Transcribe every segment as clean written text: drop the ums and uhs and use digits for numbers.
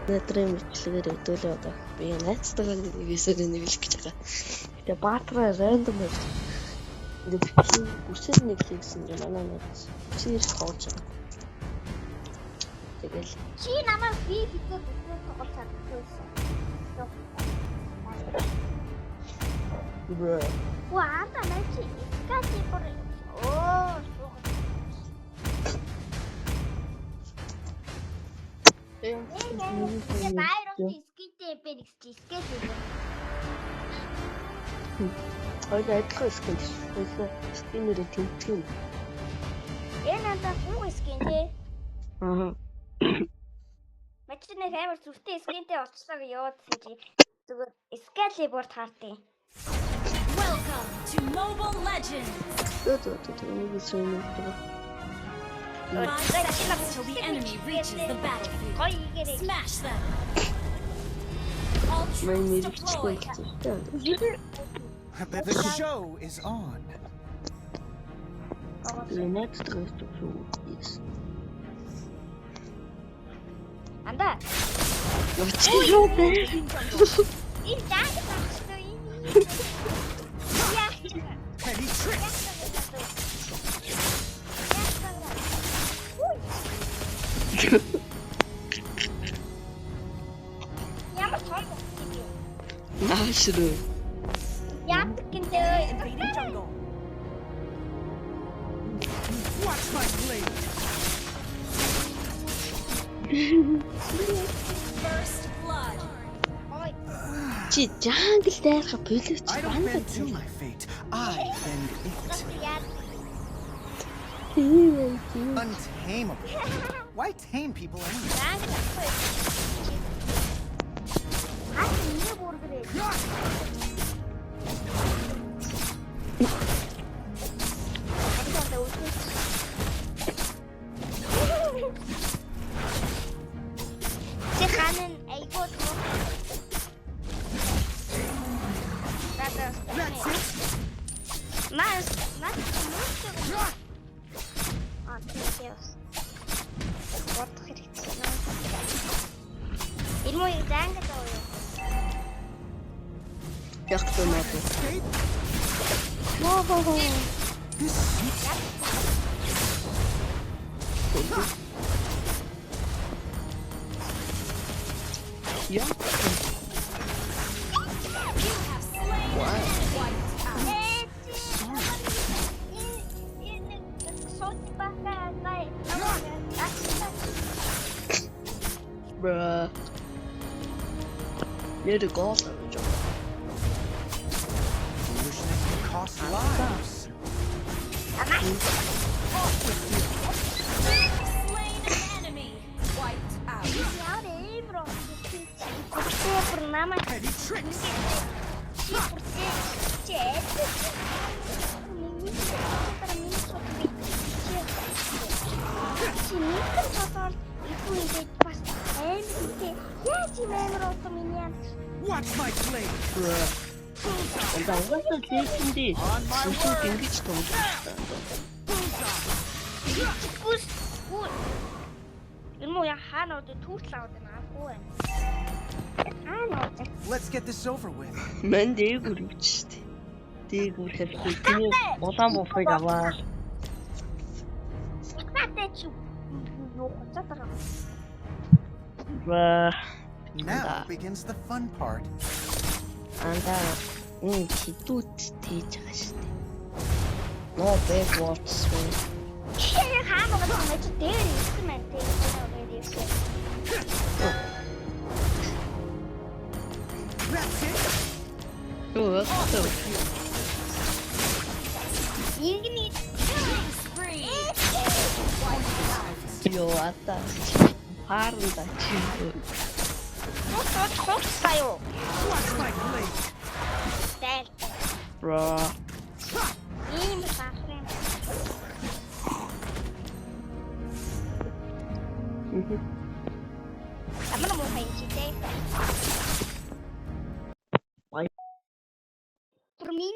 Надрын мэтлэгээр өдөөлөө одоо би найзтайгаа висээр нэвлэх гэж байгаа. Тэгээ баатраа рандом байж. Ингээд үсэл нэглэсэн юм манай найз. Үсээр тоолж байгаа. Тэгэл чи намайг би гэдэг үсээр тоглож чадчихсан. Бро. Анда начи кати бүр. Оо. Байрны скитээ бэрх чи скитээ. Хоёул адилхан скин шүү. Хоёул скинэрээ тэмцэх юм. Надад бүх скин тий. Аа. Мачны амар зүртэй скинтэй олцлоо гэж яваадсан чи. Зүгээр Excalibur таартыг. Welcome to Mobile Legends. Энийг зөв. 5 seconds till the enemy reaches the battlefield. Smash them. All troops deployed. The show is on. The next rest of you is. Анда. Юу бэ? Энэ дааг багчтай юм. Яах юм? Petty tricks. Ямар том юм. Наашруу. Яадаг гинтэй. Watch my blade. First blood. Ой. Чи жангл дайрах боловч I don't банда bend to my fate. I bend it. Untamable. Why tame people anyway? Bruh. You're the god of the job. Foolishness can cost lives. Slain an enemy. Wiped out. Petty tricks. Watch my blade. Bruh. And I wasn't taking this. On my I'm shooting word. this one. Let's get this over with. Мен дээгүр үчтэй. Дээгүр хэлбэл тийм улаан буфыг аваа. Bruh. Now begins the fun part. Анда хитүүд тээж байгаа шүү дээ. No big watch. That's it. Юу вэ? Killing spree. Юу ата. Харна чи. Watch my blade. Bruh. Por mim,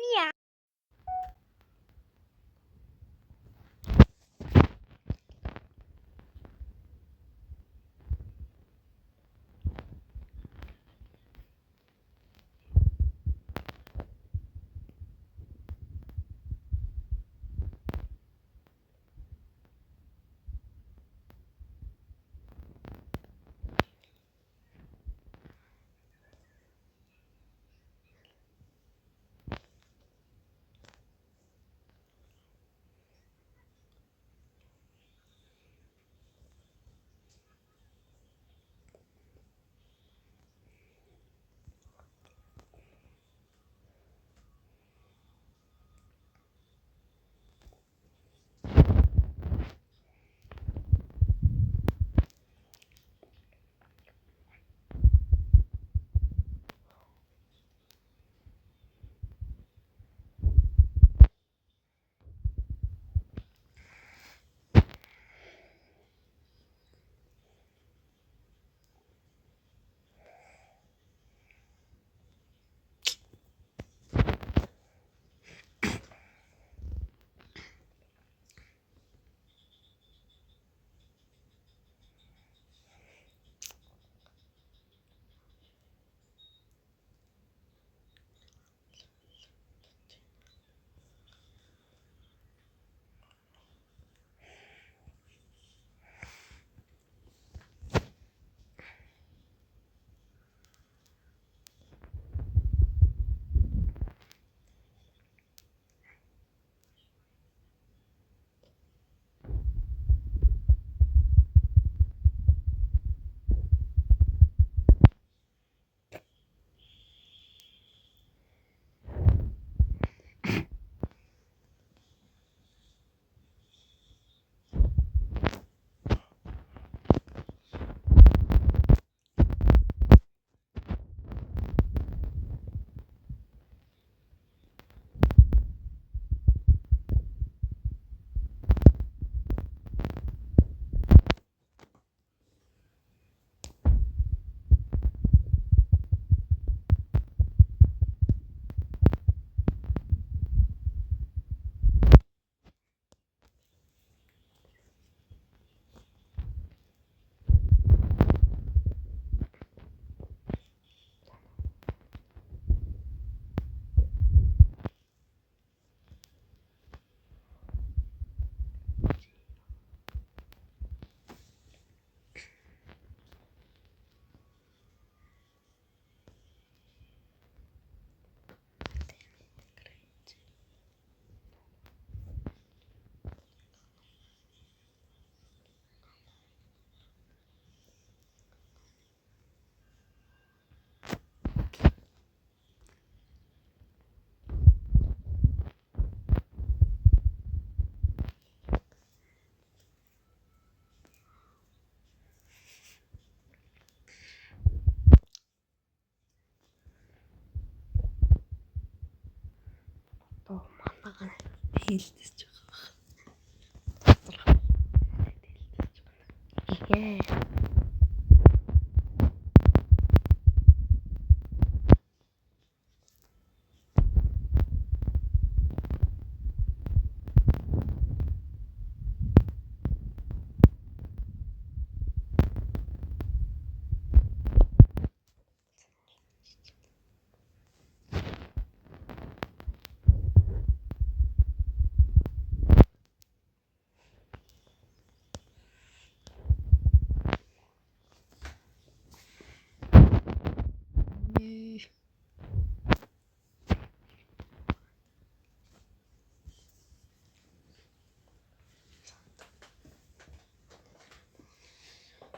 хийлдэж байгаа.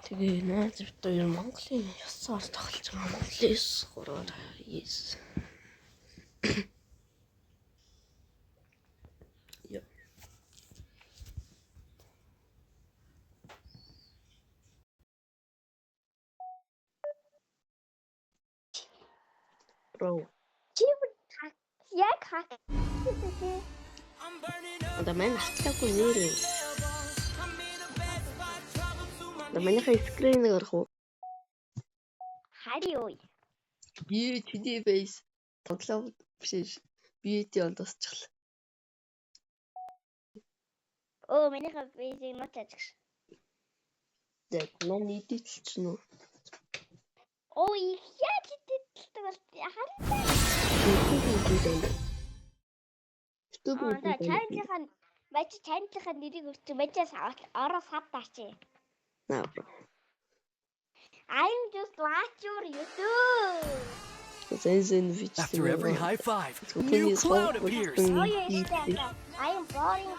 Тэгээ найз битүүр Монголын ёсоор тоглож байгаа Монголын 9-3-аар yes. Яа. Бро. Яг хаа. Одоо мань хатаагүй нэрээ. Манайхаа скринээр орох уу? Хари ой. Би TD base тоглоо биш. BT ондосчлаа. Оо манайхаа бейсийг мотаж. Яг мань идэлчихсэн үү? Оо яаж идэлдэг бол харин. Чанжихан бач чанжихан нэрийг өгч бачаас ороо сав таачи. Наа бро. I'm just watch your YouTube. After every high five, New new cloud cloud appears. Oh yes, I am boring.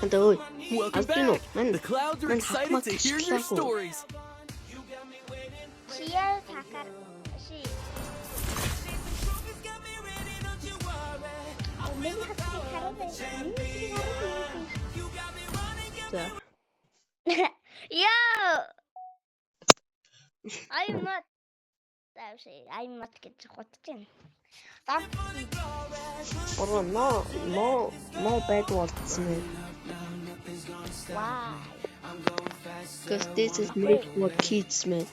And ой. Welcome Alpino, back. The clouds are man, excited to hakmak hear your istiklal. stories. Sheer takar. She. За. Yo! I'm not. I'm not гэж бодож байна. Бро no bad words man. Why? Because this is made for kids man.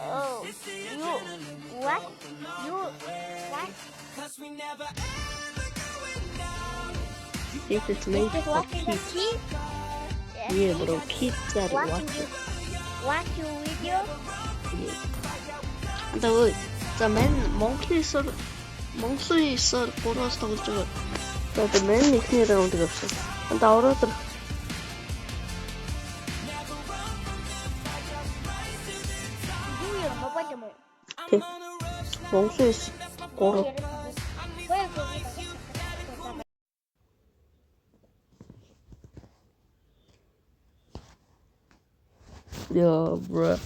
Oh, you what? You what? This is made This is for watching the kids. kid? Yes. Yeah bro, kids are watching. Watch your video? And ой. За мань Монголын 9-оор 3-аас тоглож байгаа. За одоо мань ихний раунд явсан. And ороод You mobile mo. Монголын 3. Yeah, bro.